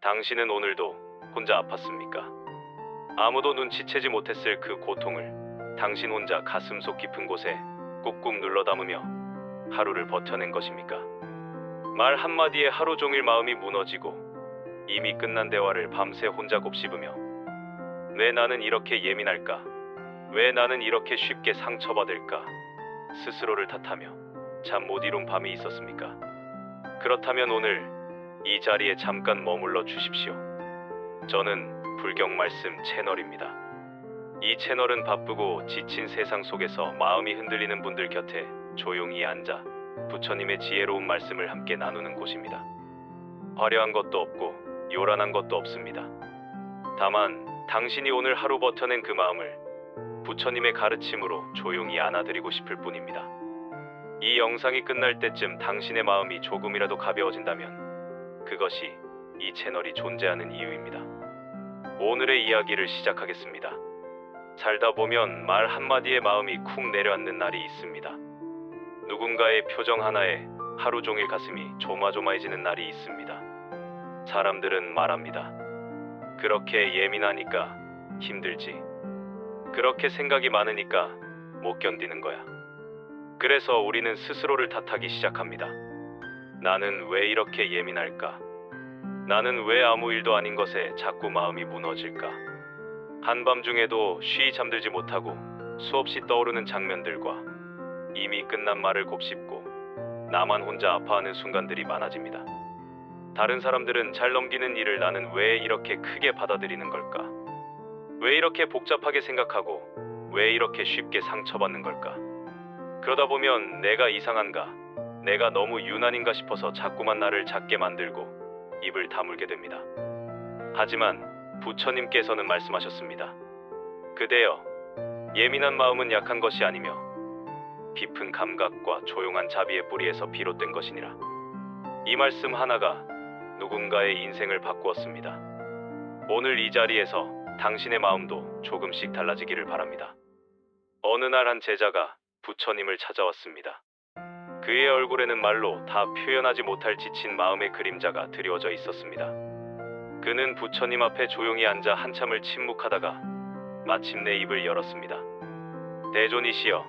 당신은 오늘도 혼자 아팠습니까? 아무도 눈치채지 못했을 그 고통을 당신 혼자 가슴속 깊은 곳에 꾹꾹 눌러 담으며 하루를 버텨낸 것입니까? 말 한마디에 하루 종일 마음이 무너지고 이미 끝난 대화를 밤새 혼자 곱씹으며 왜 나는 이렇게 예민할까? 왜 나는 이렇게 쉽게 상처받을까? 스스로를 탓하며 잠 못 이룬 밤이 있었습니까? 그렇다면 오늘 이 자리에 잠깐 머물러 주십시오. 저는 불경 말씀 채널입니다. 이 채널은 바쁘고 지친 세상 속에서 마음이 흔들리는 분들 곁에 조용히 앉아 부처님의 지혜로운 말씀을 함께 나누는 곳입니다. 화려한 것도 없고 요란한 것도 없습니다. 다만 당신이 오늘 하루 버텨낸 그 마음을 부처님의 가르침으로 조용히 안아드리고 싶을 뿐입니다. 이 영상이 끝날 때쯤 당신의 마음이 조금이라도 가벼워진다면 그것이 이 채널이 존재하는 이유입니다. 오늘의 이야기를 시작하겠습니다. 살다 보면 말 한마디에 마음이 쿵 내려앉는 날이 있습니다. 누군가의 표정 하나에 하루 종일 가슴이 조마조마해지는 날이 있습니다. 사람들은 말합니다. 그렇게 예민하니까 힘들지. 그렇게 생각이 많으니까 못 견디는 거야. 그래서 우리는 스스로를 탓하기 시작합니다. 나는 왜 이렇게 예민할까? 나는 왜 아무 일도 아닌 것에 자꾸 마음이 무너질까? 한밤중에도 쉬이 잠들지 못하고 수없이 떠오르는 장면들과 이미 끝난 말을 곱씹고 나만 혼자 아파하는 순간들이 많아집니다. 다른 사람들은 잘 넘기는 일을 나는 왜 이렇게 크게 받아들이는 걸까? 왜 이렇게 복잡하게 생각하고 왜 이렇게 쉽게 상처받는 걸까? 그러다 보면 내가 이상한가? 내가 너무 유난인가 싶어서 자꾸만 나를 작게 만들고 입을 다물게 됩니다. 하지만 부처님께서는 말씀하셨습니다. 그대여, 예민한 마음은 약한 것이 아니며 깊은 감각과 조용한 자비의 뿌리에서 비롯된 것이니라. 이 말씀 하나가 누군가의 인생을 바꾸었습니다. 오늘 이 자리에서 당신의 마음도 조금씩 달라지기를 바랍니다. 어느 날 한 제자가 부처님을 찾아왔습니다. 그의 얼굴에는 말로 다 표현하지 못할 지친 마음의 그림자가 드리워져 있었습니다. 그는 부처님 앞에 조용히 앉아 한참을 침묵하다가 마침내 입을 열었습니다. 대존이시여,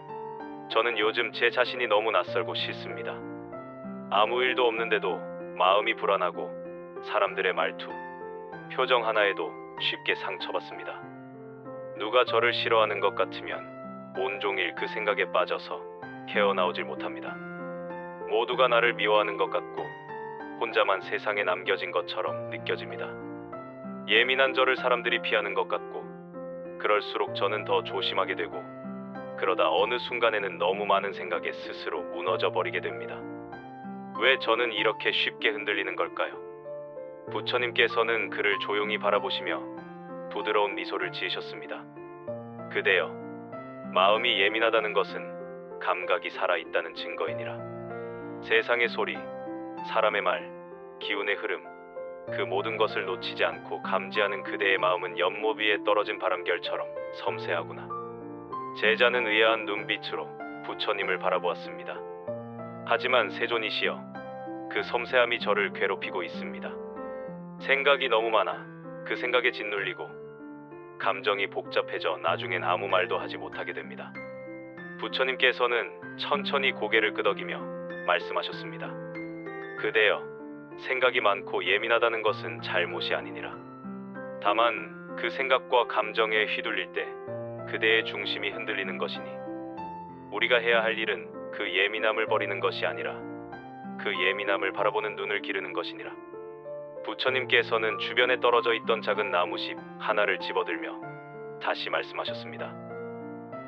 저는 요즘 제 자신이 너무 낯설고 싫습니다. 아무 일도 없는데도 마음이 불안하고 사람들의 말투, 표정 하나에도 쉽게 상처받습니다. 누가 저를 싫어하는 것 같으면 온종일 그 생각에 빠져서 헤어나오질 못합니다. 모두가 나를 미워하는 것 같고 혼자만 세상에 남겨진 것처럼 느껴집니다. 예민한 저를 사람들이 피하는 것 같고 그럴수록 저는 더 조심하게 되고 그러다 어느 순간에는 너무 많은 생각에 스스로 무너져 버리게 됩니다. 왜 저는 이렇게 쉽게 흔들리는 걸까요? 부처님께서는 그를 조용히 바라보시며 부드러운 미소를 지으셨습니다. 그대여, 마음이 예민하다는 것은 감각이 살아있다는 증거이니라. 세상의 소리, 사람의 말, 기운의 흐름, 그 모든 것을 놓치지 않고 감지하는 그대의 마음은 연못 위에 떨어진 바람결처럼 섬세하구나. 제자는 의아한 눈빛으로 부처님을 바라보았습니다. 하지만 세존이시여, 그 섬세함이 저를 괴롭히고 있습니다. 생각이 너무 많아 그 생각에 짓눌리고 감정이 복잡해져 나중엔 아무 말도 하지 못하게 됩니다. 부처님께서는 천천히 고개를 끄덕이며 말씀하셨습니다. 그대여, 생각이 많고 예민하다는 것은 잘못이 아니니라. 다만 그 생각과 감정에 휘둘릴 때 그대의 중심이 흔들리는 것이니 우리가 해야 할 일은 그 예민함을 버리는 것이 아니라 그 예민함을 바라보는 눈을 기르는 것이니라. 부처님께서는 주변에 떨어져 있던 작은 나무십 하나를 집어들며 다시 말씀하셨습니다.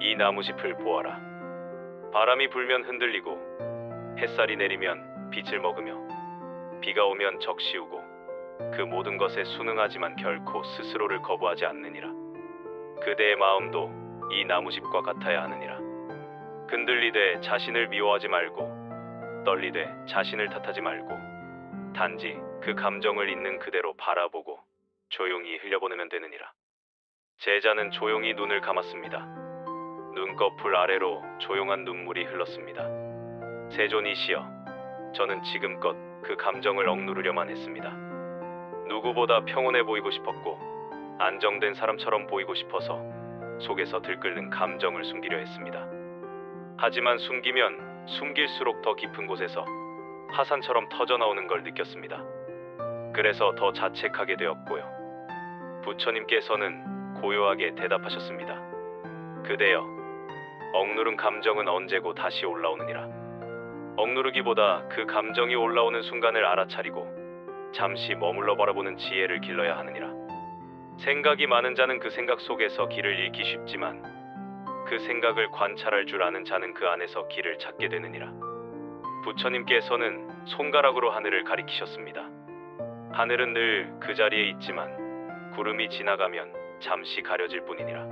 이 나무짚을 보아라. 바람이 불면 흔들리고 햇살이 내리면 빛을 먹으며 비가 오면 적시우고 그 모든 것에 순응하지만 결코 스스로를 거부하지 않느니라. 그대의 마음도 이 나무짚과 같아야 하느니라. 흔들리되 자신을 미워하지 말고 떨리되 자신을 탓하지 말고 단지 그 감정을 있는 그대로 바라보고 조용히 흘려보내면 되느니라. 제자는 조용히 눈을 감았습니다. 눈꺼풀 아래로 조용한 눈물이 흘렀습니다. 세존이시여, 저는 지금껏 그 감정을 억누르려만 했습니다. 누구보다 평온해 보이고 싶었고 안정된 사람처럼 보이고 싶어서 속에서 들끓는 감정을 숨기려 했습니다. 하지만 숨기면 숨길수록 더 깊은 곳에서 화산처럼 터져나오는 걸 느꼈습니다. 그래서 더 자책하게 되었고요. 부처님께서는 고요하게 대답하셨습니다. 그대여, 억누른 감정은 언제고 다시 올라오느니라. 억누르기보다 그 감정이 올라오는 순간을 알아차리고 잠시 머물러 바라보는 지혜를 길러야 하느니라. 생각이 많은 자는 그 생각 속에서 길을 잃기 쉽지만 그 생각을 관찰할 줄 아는 자는 그 안에서 길을 찾게 되느니라. 부처님께서는 손가락으로 하늘을 가리키셨습니다. 하늘은 늘 그 자리에 있지만 구름이 지나가면 잠시 가려질 뿐이니라.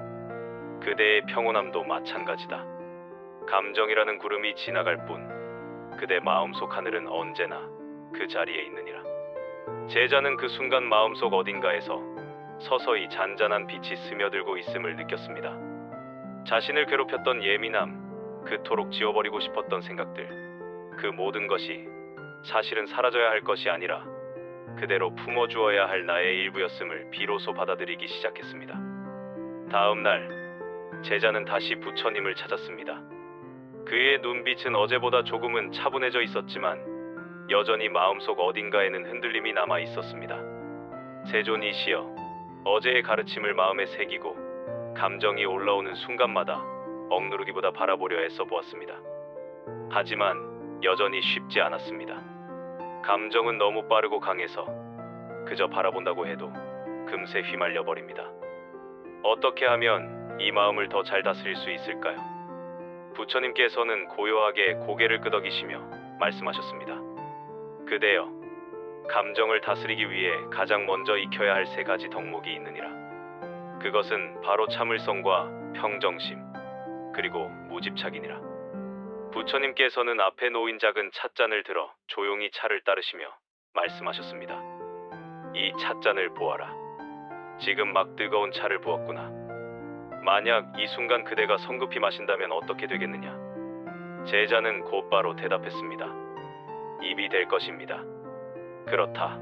그대의 평온함도 마찬가지다. 감정이라는 구름이 지나갈 뿐 그대 마음속 하늘은 언제나 그 자리에 있느니라. 제자는 그 순간 마음속 어딘가에서 서서히 잔잔한 빛이 스며들고 있음을 느꼈습니다. 자신을 괴롭혔던 예민함, 그토록 지워버리고 싶었던 생각들, 그 모든 것이 사실은 사라져야 할 것이 아니라 그대로 품어주어야 할 나의 일부였음을 비로소 받아들이기 시작했습니다. 다음 날 제자는 다시 부처님을 찾았습니다. 그의 눈빛은 어제보다 조금은 차분해져 있었지만 여전히 마음속 어딘가에는 흔들림이 남아 있었습니다. 세존이시여, 어제의 가르침을 마음에 새기고 감정이 올라오는 순간마다 억누르기보다 바라보려 애써 보았습니다. 하지만 여전히 쉽지 않았습니다. 감정은 너무 빠르고 강해서 그저 바라본다고 해도 금세 휘말려 버립니다. 어떻게 하면 이 마음을 더 잘 다스릴 수 있을까요? 부처님께서는 고요하게 고개를 끄덕이시며 말씀하셨습니다. 그대여, 감정을 다스리기 위해 가장 먼저 익혀야 할 세 가지 덕목이 있느니라. 그것은 바로 참을성과 평정심, 그리고 무집착이니라. 부처님께서는 앞에 놓인 작은 찻잔을 들어 조용히 차를 따르시며 말씀하셨습니다. 이 찻잔을 보아라. 지금 막 뜨거운 차를 부었구나. 만약 이 순간 그대가 성급히 마신다면 어떻게 되겠느냐? 제자는 곧바로 대답했습니다. 입이 될 것입니다. 그렇다.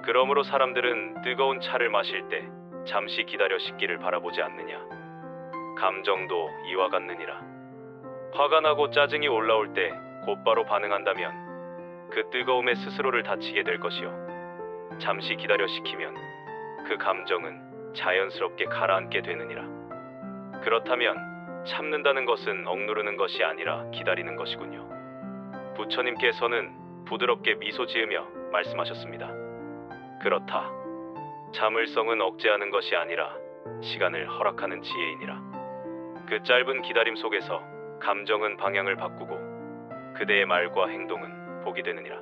그러므로 사람들은 뜨거운 차를 마실 때 잠시 기다려 식기를 바라보지 않느냐. 감정도 이와 같느니라. 화가 나고 짜증이 올라올 때 곧바로 반응한다면 그 뜨거움에 스스로를 다치게 될 것이요. 잠시 기다려 식히면 그 감정은 자연스럽게 가라앉게 되느니라. 그렇다면 참는다는 것은 억누르는 것이 아니라 기다리는 것이군요. 부처님께서는 부드럽게 미소 지으며 말씀하셨습니다. 그렇다. 참을성은 억제하는 것이 아니라 시간을 허락하는 지혜이니라. 그 짧은 기다림 속에서 감정은 방향을 바꾸고 그대의 말과 행동은 복이 되느니라.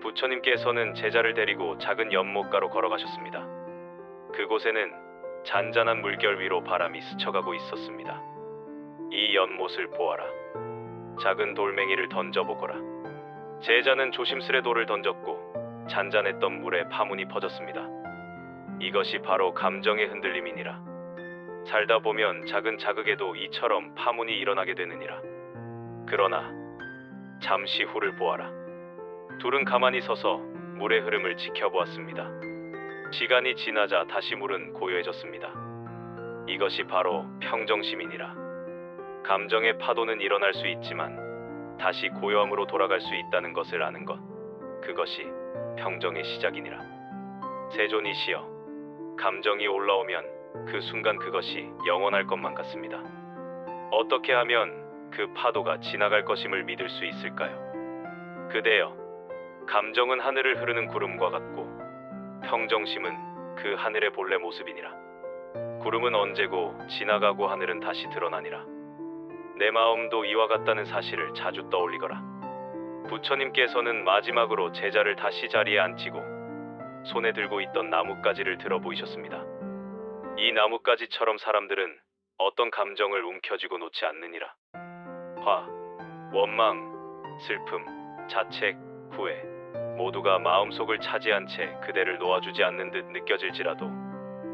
부처님께서는 제자를 데리고 작은 연못가로 걸어가셨습니다. 그곳에는 잔잔한 물결 위로 바람이 스쳐가고 있었습니다. 이 연못을 보아라. 작은 돌멩이를 던져보거라. 제자는 조심스레 돌을 던졌고 잔잔했던 물에 파문이 퍼졌습니다. 이것이 바로 감정의 흔들림이니라. 살다 보면 작은 자극에도 이처럼 파문이 일어나게 되느니라. 그러나 잠시 후를 보아라. 둘은 가만히 서서 물의 흐름을 지켜보았습니다. 시간이 지나자 다시 물은 고요해졌습니다. 이것이 바로 평정심이니라. 감정의 파도는 일어날 수 있지만 다시 고요함으로 돌아갈 수 있다는 것을 아는 것, 그것이 평정의 시작이니라. 세존이시여, 감정이 올라오면 그 순간 그것이 영원할 것만 같습니다. 어떻게 하면 그 파도가 지나갈 것임을 믿을 수 있을까요? 그대여, 감정은 하늘을 흐르는 구름과 같고 평정심은 그 하늘의 본래 모습이니라. 구름은 언제고 지나가고 하늘은 다시 드러나니라. 내 마음도 이와 같다는 사실을 자주 떠올리거라. 부처님께서는 마지막으로 제자를 다시 자리에 앉히고 손에 들고 있던 나뭇가지를 들어 보이셨습니다. 이 나뭇가지처럼 사람들은 어떤 감정을 움켜쥐고 놓지 않느니라. 화, 원망, 슬픔, 자책, 후회, 모두가 마음속을 차지한 채 그대를 놓아주지 않는 듯 느껴질지라도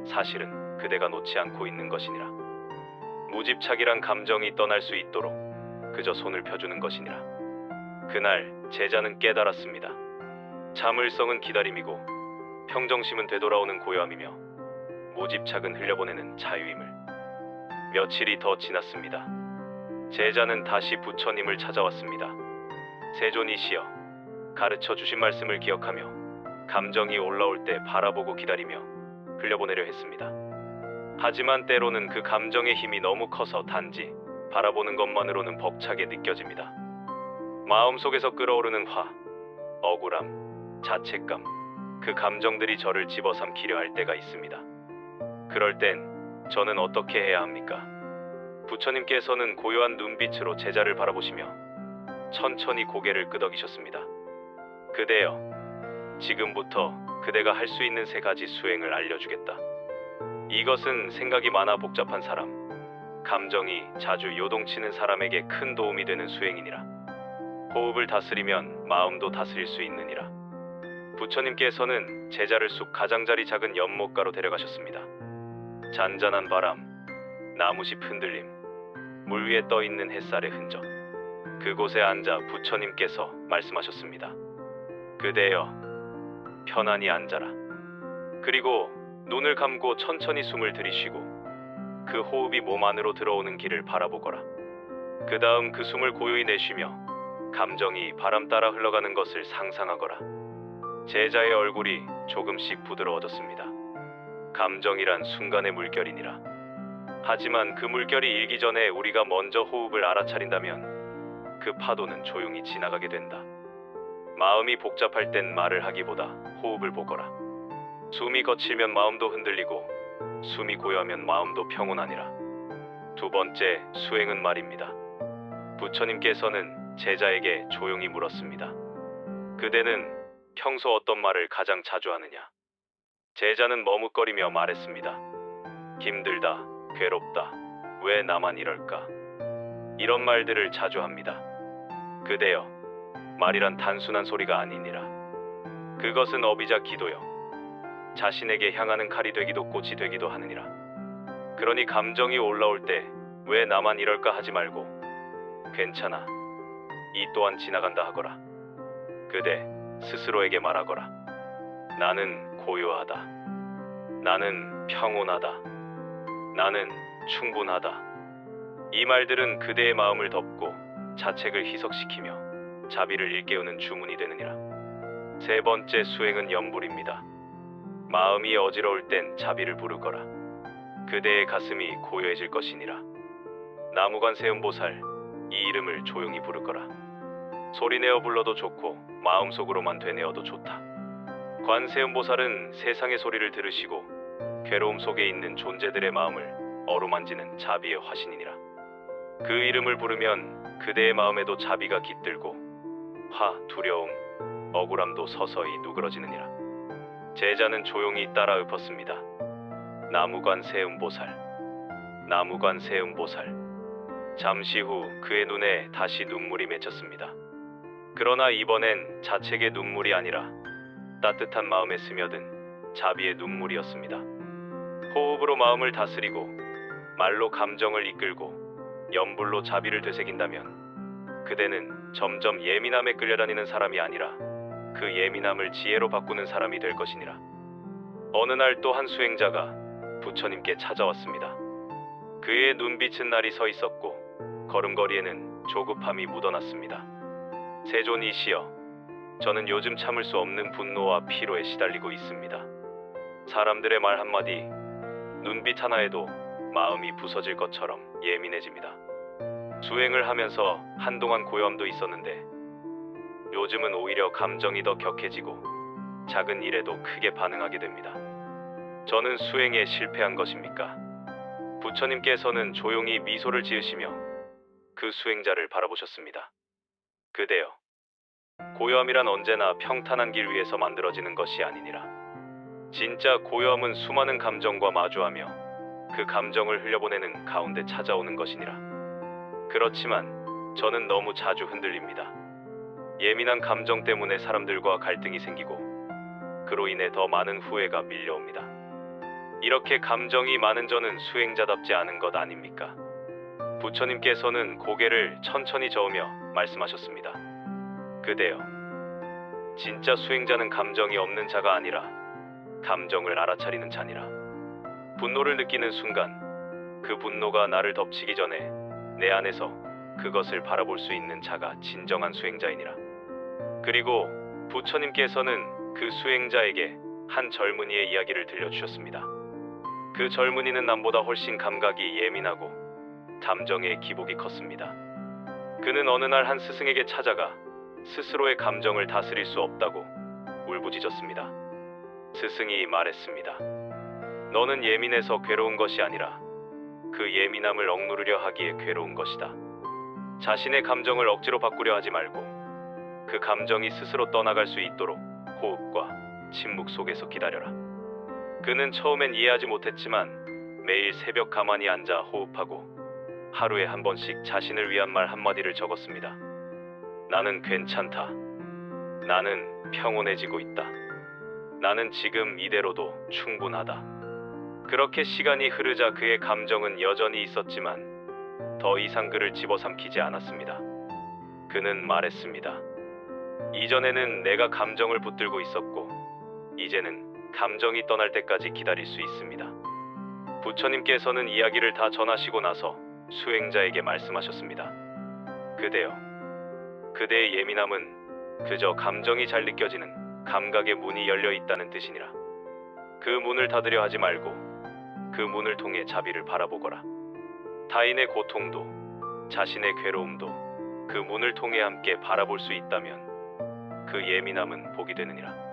사실은 그대가 놓지 않고 있는 것이니라. 무집착이란 감정이 떠날 수 있도록 그저 손을 펴주는 것이니라. 그날 제자는 깨달았습니다. 참을성은 기다림이고 평정심은 되돌아오는 고요함이며 무집착은 흘려보내는 자유임을. 며칠이 더 지났습니다. 제자는 다시 부처님을 찾아왔습니다. 세존이시여, 가르쳐 주신 말씀을 기억하며 감정이 올라올 때 바라보고 기다리며 흘려보내려 했습니다. 하지만 때로는 그 감정의 힘이 너무 커서 단지 바라보는 것만으로는 벅차게 느껴집니다. 마음속에서 끓어오르는 화, 억울함, 자책감, 그 감정들이 저를 집어삼키려 할 때가 있습니다. 그럴 땐 저는 어떻게 해야 합니까? 부처님께서는 고요한 눈빛으로 제자를 바라보시며 천천히 고개를 끄덕이셨습니다. 그대여, 지금부터 그대가 할 수 있는 3가지 수행을 알려주겠다. 이것은 생각이 많아 복잡한 사람, 감정이 자주 요동치는 사람에게 큰 도움이 되는 수행이니라. 호흡을 다스리면 마음도 다스릴 수 있느니라. 부처님께서는 제자를 숲 가장자리 작은 연못가로 데려가셨습니다. 잔잔한 바람, 나무잎 흔들림, 물 위에 떠있는 햇살의 흔적. 그곳에 앉아 부처님께서 말씀하셨습니다. 그대여, 편안히 앉아라. 그리고 눈을 감고 천천히 숨을 들이쉬고 그 호흡이 몸 안으로 들어오는 길을 바라보거라. 그 다음 그 숨을 고요히 내쉬며 감정이 바람 따라 흘러가는 것을 상상하거라. 제자의 얼굴이 조금씩 부드러워졌습니다. 감정이란 순간의 물결이니라. 하지만 그 물결이 일기 전에 우리가 먼저 호흡을 알아차린다면 그 파도는 조용히 지나가게 된다. 마음이 복잡할 땐 말을 하기보다 호흡을 보거라. 숨이 거칠면 마음도 흔들리고 숨이 고요하면 마음도 평온하니라. 2번째 수행은 말입니다. 부처님께서는 제자에게 조용히 물었습니다. 그대는 평소 어떤 말을 가장 자주 하느냐? 제자는 머뭇거리며 말했습니다. 힘들다, 괴롭다, 왜 나만 이럴까? 이런 말들을 자주 합니다. 그대여, 말이란 단순한 소리가 아니니라. 그것은 업이자 기도요, 자신에게 향하는 칼이 되기도 꽃이 되기도 하느니라. 그러니 감정이 올라올 때 왜 나만 이럴까 하지 말고 괜찮아, 이 또한 지나간다 하거라. 그대 스스로에게 말하거라. 나는 고요하다. 나는 평온하다. 나는 충분하다. 이 말들은 그대의 마음을 덮고 자책을 희석시키며 자비를 일깨우는 주문이 되느니라. 3번째 수행은 염불입니다. 마음이 어지러울 땐 자비를 부르거라. 그대의 가슴이 고요해질 것이니라. 나무관세음보살, 이 이름을 조용히 부르거라. 소리내어 불러도 좋고 마음속으로만 되뇌어도 좋다. 관세음보살은 세상의 소리를 들으시고 괴로움 속에 있는 존재들의 마음을 어루만지는 자비의 화신이니라. 그 이름을 부르면 그대의 마음에도 자비가 깃들고 화, 두려움, 억울함도 서서히 누그러지느니라. 제자는 조용히 따라 읊었습니다. 나무관세음보살, 나무관세음보살. 잠시 후 그의 눈에 다시 눈물이 맺혔습니다. 그러나 이번엔 자책의 눈물이 아니라 따뜻한 마음에 스며든 자비의 눈물이었습니다. 호흡으로 마음을 다스리고 말로 감정을 이끌고 염불로 자비를 되새긴다면 그대는 점점 예민함에 끌려다니는 사람이 아니라 그 예민함을 지혜로 바꾸는 사람이 될 것이니라. 어느 날 또 한 수행자가 부처님께 찾아왔습니다. 그의 눈빛은 날이 서 있었고 걸음걸이에는 조급함이 묻어났습니다. 세존이시여, 저는 요즘 참을 수 없는 분노와 피로에 시달리고 있습니다. 사람들의 말 한마디, 눈빛 하나에도 마음이 부서질 것처럼 예민해집니다. 수행을 하면서 한동안 고요함도 있었는데 요즘은 오히려 감정이 더 격해지고 작은 일에도 크게 반응하게 됩니다. 저는 수행에 실패한 것입니까? 부처님께서는 조용히 미소를 지으시며 그 수행자를 바라보셨습니다. 그대여, 고요함이란 언제나 평탄한 길 위에서 만들어지는 것이 아니니라. 진짜 고요함은 수많은 감정과 마주하며 그 감정을 흘려보내는 가운데 찾아오는 것이니라. 그렇지만 저는 너무 자주 흔들립니다. 예민한 감정 때문에 사람들과 갈등이 생기고 그로 인해 더 많은 후회가 밀려옵니다. 이렇게 감정이 많은 저는 수행자답지 않은 것 아닙니까? 부처님께서는 고개를 천천히 저으며 말씀하셨습니다. 그대여, 진짜 수행자는 감정이 없는 자가 아니라 감정을 알아차리는 자니라. 분노를 느끼는 순간 그 분노가 나를 덮치기 전에 내 안에서 그것을 바라볼 수 있는 자가 진정한 수행자이니라. 그리고 부처님께서는 그 수행자에게 한 젊은이의 이야기를 들려주셨습니다. 그 젊은이는 남보다 훨씬 감각이 예민하고 감정의 기복이 컸습니다. 그는 어느 날 한 스승에게 찾아가 스스로의 감정을 다스릴 수 없다고 울부짖었습니다. 스승이 말했습니다. 너는 예민해서 괴로운 것이 아니라 그 예민함을 억누르려 하기에 괴로운 것이다. 자신의 감정을 억지로 바꾸려 하지 말고 그 감정이 스스로 떠나갈 수 있도록 호흡과 침묵 속에서 기다려라. 그는 처음엔 이해하지 못했지만 매일 새벽 가만히 앉아 호흡하고 하루에 한 번씩 자신을 위한 말 한마디를 적었습니다. 나는 괜찮다. 나는 평온해지고 있다. 나는 지금 이대로도 충분하다. 그렇게 시간이 흐르자 그의 감정은 여전히 있었지만 더 이상 그를 집어삼키지 않았습니다. 그는 말했습니다. 이전에는 내가 감정을 붙들고 있었고 이제는 감정이 떠날 때까지 기다릴 수 있습니다. 부처님께서는 이야기를 다 전하시고 나서 수행자에게 말씀하셨습니다. 그대여, 그대의 예민함은 그저 감정이 잘 느껴지는 감각의 문이 열려 있다는 뜻이니라. 그 문을 닫으려 하지 말고 그 문을 통해 자비를 바라보거라. 타인의 고통도 자신의 괴로움도 그 문을 통해 함께 바라볼 수 있다면 그 예민함은 복이 되느니라.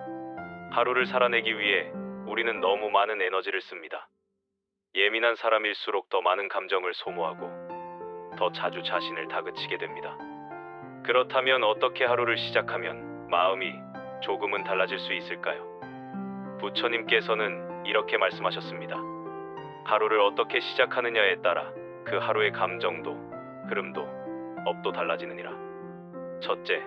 하루를 살아내기 위해 우리는 너무 많은 에너지를 씁니다. 예민한 사람일수록 더 많은 감정을 소모하고 더 자주 자신을 다그치게 됩니다. 그렇다면 어떻게 하루를 시작하면 마음이 조금은 달라질 수 있을까요? 부처님께서는 이렇게 말씀하셨습니다. 하루를 어떻게 시작하느냐에 따라 그 하루의 감정도 흐름도 업도 달라지느니라. 첫째,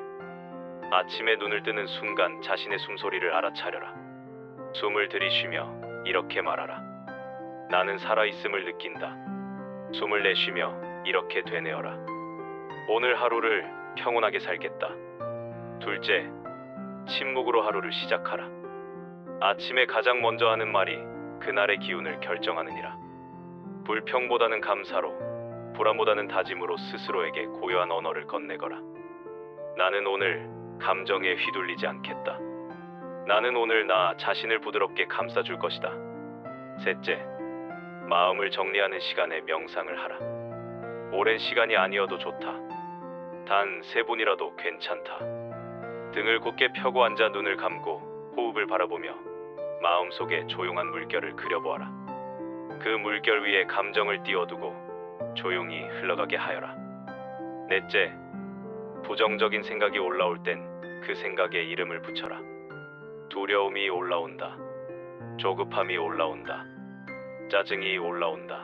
아침에 눈을 뜨는 순간 자신의 숨소리를 알아차려라. 숨을 들이쉬며 이렇게 말하라. 나는 살아있음을 느낀다. 숨을 내쉬며 이렇게 되뇌어라. 오늘 하루를 평온하게 살겠다. 둘째, 침묵으로 하루를 시작하라. 아침에 가장 먼저 하는 말이 그날의 기운을 결정하느니라. 불평보다는 감사로, 불안보다는 다짐으로 스스로에게 고요한 언어를 건네거라. 나는 오늘 감정에 휘둘리지 않겠다. 나는 오늘 나 자신을 부드럽게 감싸줄 것이다. 셋째, 마음을 정리하는 시간에 명상을 하라. 오랜 시간이 아니어도 좋다. 단 3분이라도 괜찮다. 등을 곧게 펴고 앉아 눈을 감고 호흡을 바라보며 마음속에 조용한 물결을 그려보아라. 그 물결 위에 감정을 띄워두고 조용히 흘러가게 하여라. 넷째, 부정적인 생각이 올라올 땐 그 생각에 이름을 붙여라. 두려움이 올라온다. 조급함이 올라온다. 짜증이 올라온다.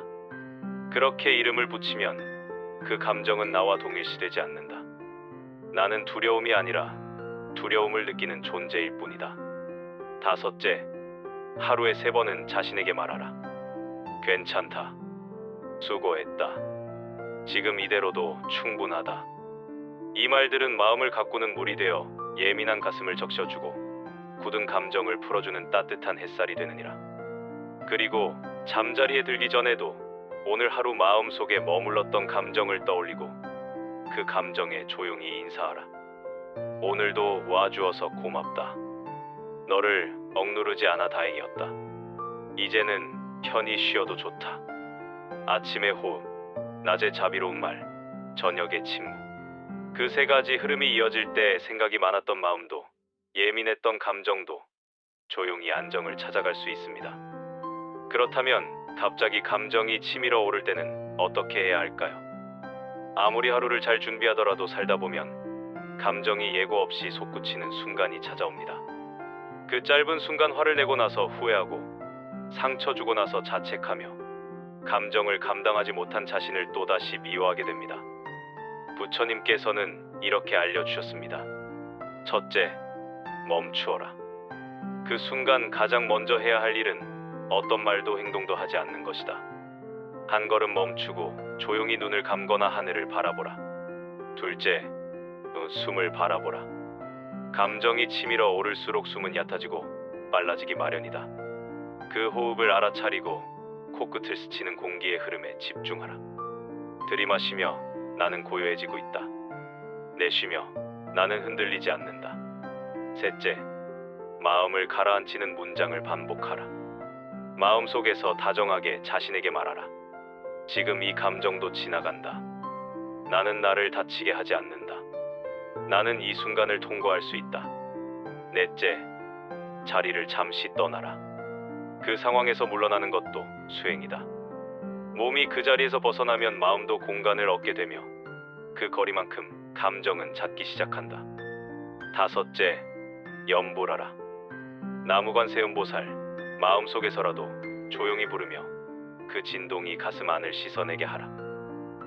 그렇게 이름을 붙이면 그 감정은 나와 동일시되지 않는다. 나는 두려움이 아니라 두려움을 느끼는 존재일 뿐이다. 다섯째, 하루에 3번은 자신에게 말하라. 괜찮다. 수고했다. 지금 이대로도 충분하다. 이 말들은 마음을 가꾸는 물이 되어 예민한 가슴을 적셔주고 굳은 감정을 풀어주는 따뜻한 햇살이 되느니라. 그리고 잠자리에 들기 전에도 오늘 하루 마음속에 머물렀던 감정을 떠올리고 그 감정에 조용히 인사하라. 오늘도 와주어서 고맙다. 너를 억누르지 않아 다행이었다. 이제는 편히 쉬어도 좋다. 아침의 호흡, 낮의 자비로운 말, 저녁의 침묵. 그 3가지 흐름이 이어질 때 생각이 많았던 마음도 예민했던 감정도 조용히 안정을 찾아갈 수 있습니다. 그렇다면 갑자기 감정이 치밀어 오를 때는 어떻게 해야 할까요? 아무리 하루를 잘 준비하더라도 살다 보면 감정이 예고 없이 솟구치는 순간이 찾아옵니다. 그 짧은 순간 화를 내고 나서 후회하고 상처 주고 나서 자책하며 감정을 감당하지 못한 자신을 또다시 미워하게 됩니다. 부처님께서는 이렇게 알려주셨습니다. 첫째, 멈추어라. 그 순간 가장 먼저 해야 할 일은 어떤 말도 행동도 하지 않는 것이다. 한 걸음 멈추고 조용히 눈을 감거나 하늘을 바라보라. 둘째, 숨을 바라보라. 감정이 치밀어 오를수록 숨은 얕아지고 빨라지기 마련이다. 그 호흡을 알아차리고 코끝을 스치는 공기의 흐름에 집중하라. 들이마시며 나는 고요해지고 있다. 내쉬며 나는 흔들리지 않는다. 셋째, 마음을 가라앉히는 문장을 반복하라. 마음속에서 다정하게 자신에게 말하라. 지금 이 감정도 지나간다. 나는 나를 다치게 하지 않는다. 나는 이 순간을 통과할 수 있다. 넷째, 자리를 잠시 떠나라. 그 상황에서 물러나는 것도 수행이다. 몸이 그 자리에서 벗어나면 마음도 공간을 얻게 되며 그 거리만큼 감정은 잦기 시작한다. 다섯째, 염불하라. 나무관 세음보살, 마음속에서라도 조용히 부르며 그 진동이 가슴 안을 씻어내게 하라.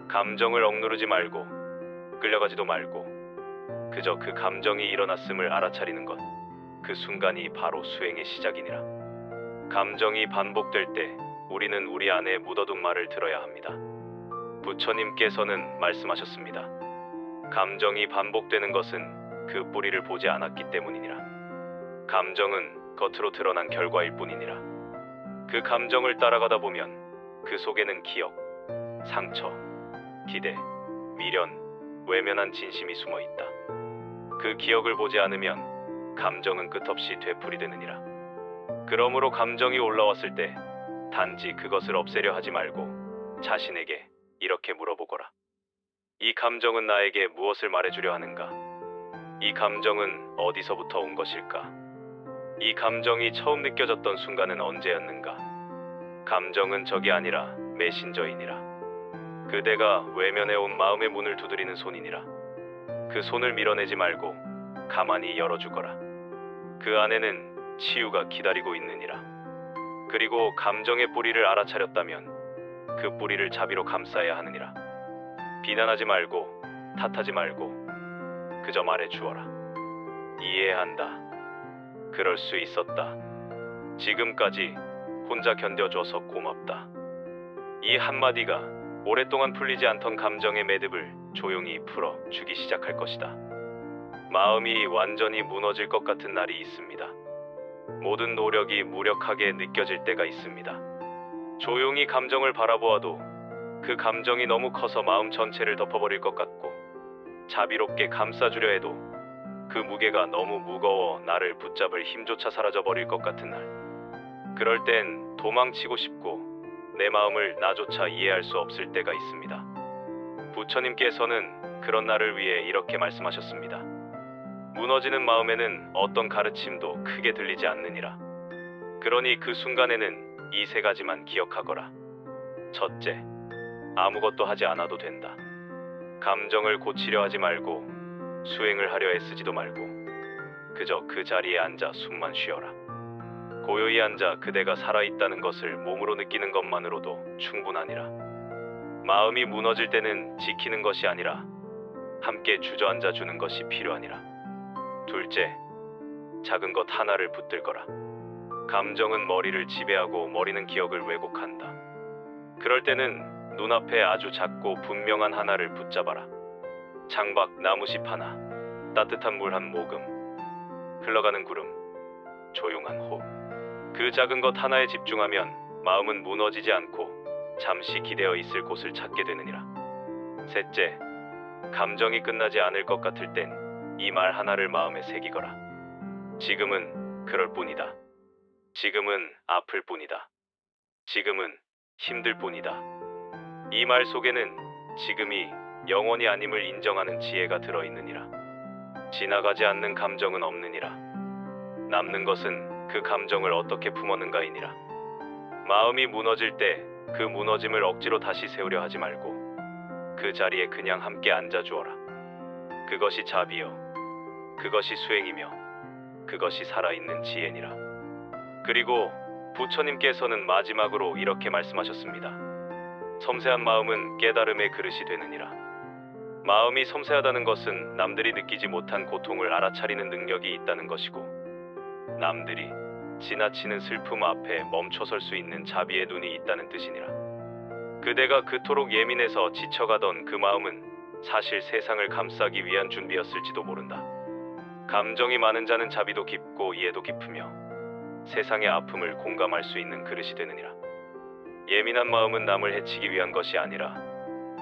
감정을 억누르지 말고 끌려가지도 말고 그저 그 감정이 일어났음을 알아차리는 것, 그 순간이 바로 수행의 시작이니라. 감정이 반복될 때 우리는 우리 안에 묻어둔 말을 들어야 합니다. 부처님께서는 말씀하셨습니다. 감정이 반복되는 것은 그 뿌리를 보지 않았기 때문이니라. 감정은 겉으로 드러난 결과일 뿐이니라. 그 감정을 따라가다 보면 그 속에는 기억, 상처, 기대, 미련, 외면한 진심이 숨어 있다. 그 기억을 보지 않으면 감정은 끝없이 되풀이되느니라. 그러므로 감정이 올라왔을 때 단지 그것을 없애려 하지 말고 자신에게 이렇게 물어보거라. 이 감정은 나에게 무엇을 말해주려 하는가? 이 감정은 어디서부터 온 것일까? 이 감정이 처음 느껴졌던 순간은 언제였는가? 감정은 적이 아니라 메신저이니라. 그대가 외면해온 마음의 문을 두드리는 손이니라. 그 손을 밀어내지 말고 가만히 열어주거라. 그 안에는 치유가 기다리고 있느니라. 그리고 감정의 뿌리를 알아차렸다면 그 뿌리를 자비로 감싸야 하느니라. 비난하지 말고 탓하지 말고 그저 말해주어라. 이해한다. 그럴 수 있었다. 지금까지 혼자 견뎌줘서 고맙다. 이 한마디가 오랫동안 풀리지 않던 감정의 매듭을 조용히 풀어주기 시작할 것이다. 마음이 완전히 무너질 것 같은 날이 있습니다. 모든 노력이 무력하게 느껴질 때가 있습니다. 조용히 감정을 바라보아도 그 감정이 너무 커서 마음 전체를 덮어버릴 것 같고 자비롭게 감싸주려 해도 그 무게가 너무 무거워 나를 붙잡을 힘조차 사라져버릴 것 같은 날. 그럴 땐 도망치고 싶고 내 마음을 나조차 이해할 수 없을 때가 있습니다. 부처님께서는 그런 나를 위해 이렇게 말씀하셨습니다. 무너지는 마음에는 어떤 가르침도 크게 들리지 않느니라. 그러니 그 순간에는 이 세 가지만 기억하거라. 첫째, 아무것도 하지 않아도 된다. 감정을 고치려 하지 말고 수행을 하려 애쓰지도 말고 그저 그 자리에 앉아 숨만 쉬어라. 고요히 앉아 그대가 살아있다는 것을 몸으로 느끼는 것만으로도 충분하니라. 마음이 무너질 때는 지키는 것이 아니라 함께 주저앉아 주는 것이 필요하니라. 둘째, 작은 것 하나를 붙들거라. 감정은 머리를 지배하고 머리는 기억을 왜곡한다. 그럴 때는 눈앞에 아주 작고 분명한 하나를 붙잡아라. 창밖 나무잎 하나, 따뜻한 물 한 모금, 흘러가는 구름, 조용한 호흡. 그 작은 것 하나에 집중하면 마음은 무너지지 않고 잠시 기대어 있을 곳을 찾게 되느니라. 셋째, 감정이 끝나지 않을 것 같을 땐 이 말 하나를 마음에 새기거라. 지금은 그럴 뿐이다. 지금은 아플 뿐이다. 지금은 힘들 뿐이다. 이 말 속에는 지금이 영원히 아님을 인정하는 지혜가 들어있느니라. 지나가지 않는 감정은 없느니라. 남는 것은 그 감정을 어떻게 품었는가이니라. 마음이 무너질 때 그 무너짐을 억지로 다시 세우려 하지 말고 그 자리에 그냥 함께 앉아주어라. 그것이 자비요, 그것이 수행이며 그것이 살아있는 지혜니라. 그리고 부처님께서는 마지막으로 이렇게 말씀하셨습니다. 섬세한 마음은 깨달음의 그릇이 되느니라. 마음이 섬세하다는 것은 남들이 느끼지 못한 고통을 알아차리는 능력이 있다는 것이고 남들이 지나치는 슬픔 앞에 멈춰설 수 있는 자비의 눈이 있다는 뜻이니라. 그대가 그토록 예민해서 지쳐가던 그 마음은 사실 세상을 감싸기 위한 준비였을지도 모른다. 감정이 많은 자는 자비도 깊고 이해도 깊으며 세상의 아픔을 공감할 수 있는 그릇이 되느니라. 예민한 마음은 남을 해치기 위한 것이 아니라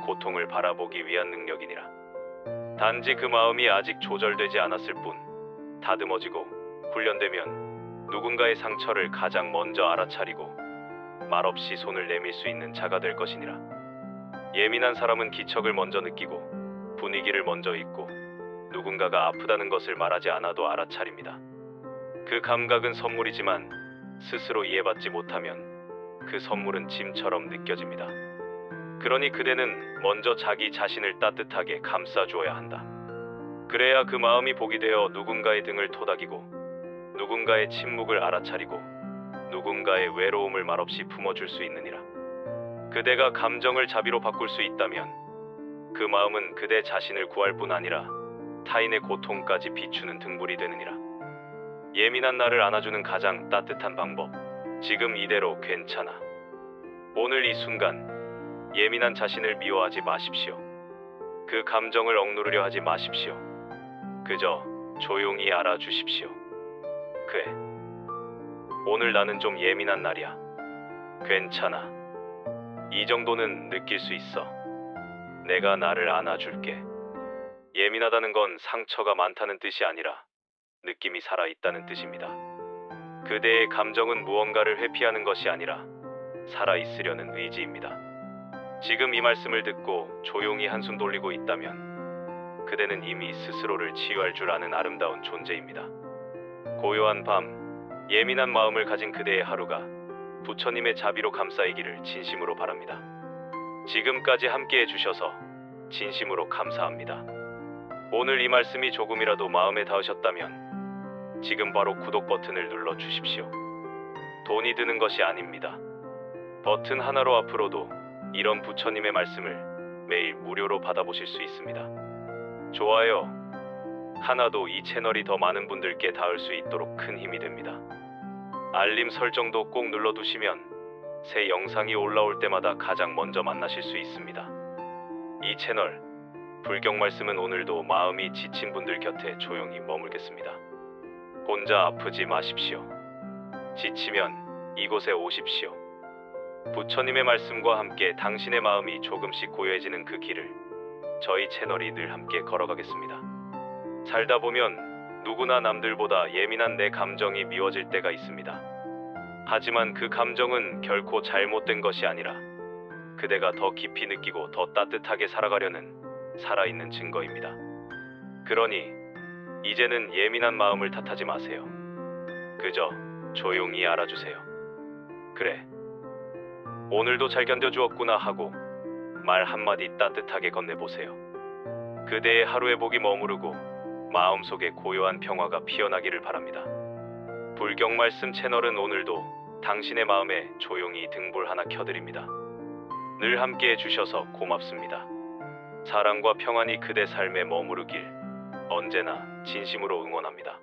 고통을 바라보기 위한 능력이니라. 단지 그 마음이 아직 조절되지 않았을 뿐 다듬어지고 훈련되면 누군가의 상처를 가장 먼저 알아차리고 말없이 손을 내밀 수 있는 자가 될 것이니라. 예민한 사람은 기척을 먼저 느끼고 분위기를 먼저 읽고 누군가가 아프다는 것을 말하지 않아도 알아차립니다. 그 감각은 선물이지만 스스로 이해받지 못하면 그 선물은 짐처럼 느껴집니다. 그러니 그대는 먼저 자기 자신을 따뜻하게 감싸주어야 한다. 그래야 그 마음이 복이 되어 누군가의 등을 토닥이고 누군가의 침묵을 알아차리고 누군가의 외로움을 말없이 품어줄 수 있느니라. 그대가 감정을 자비로 바꿀 수 있다면 그 마음은 그대 자신을 구할 뿐 아니라 타인의 고통까지 비추는 등불이 되느니라. 예민한 나를 안아주는 가장 따뜻한 방법. 지금 이대로 괜찮아. 오늘 이 순간 예민한 자신을 미워하지 마십시오. 그 감정을 억누르려 하지 마십시오. 그저 조용히 알아주십시오. 그래. 오늘 나는 좀 예민한 날이야. 괜찮아. 이 정도는 느낄 수 있어. 내가 나를 안아줄게. 예민하다는 건 상처가 많다는 뜻이 아니라 느낌이 살아있다는 뜻입니다. 그대의 감정은 무언가를 회피하는 것이 아니라 살아있으려는 의지입니다. 지금 이 말씀을 듣고 조용히 한숨 돌리고 있다면 그대는 이미 스스로를 치유할 줄 아는 아름다운 존재입니다. 고요한 밤, 예민한 마음을 가진 그대의 하루가 부처님의 자비로 감싸이기를 진심으로 바랍니다. 지금까지 함께 해주셔서 진심으로 감사합니다. 오늘 이 말씀이 조금이라도 마음에 닿으셨다면 지금 바로 구독 버튼을 눌러 주십시오. 돈이 드는 것이 아닙니다. 버튼 하나로 앞으로도 이런 부처님의 말씀을 매일 무료로 받아보실 수 있습니다. 좋아요 하나도 이 채널이 더 많은 분들께 닿을 수 있도록 큰 힘이 됩니다. 알림 설정도 꼭 눌러두시면 새 영상이 올라올 때마다 가장 먼저 만나실 수 있습니다. 이 채널 불경 말씀은 오늘도 마음이 지친 분들 곁에 조용히 머물겠습니다. 혼자 아프지 마십시오. 지치면 이곳에 오십시오. 부처님의 말씀과 함께 당신의 마음이 조금씩 고요해지는 그 길을 저희 채널이 늘 함께 걸어가겠습니다. 살다 보면 누구나 남들보다 예민한 내 감정이 미워질 때가 있습니다. 하지만 그 감정은 결코 잘못된 것이 아니라 그대가 더 깊이 느끼고 더 따뜻하게 살아가려는 살아있는 증거입니다. 그러니 이제는 예민한 마음을 탓하지 마세요. 그저 조용히 알아주세요. 그래, 오늘도 잘 견뎌주었구나 하고 말 한마디 따뜻하게 건네보세요. 그대의 하루의 복이 머무르고 마음속에 고요한 평화가 피어나기를 바랍니다. 불경말씀 채널은 오늘도 당신의 마음에 조용히 등불 하나 켜드립니다. 늘 함께 해주셔서 고맙습니다. 사랑과 평안이 그대 삶에 머무르길 언제나 진심으로 응원합니다.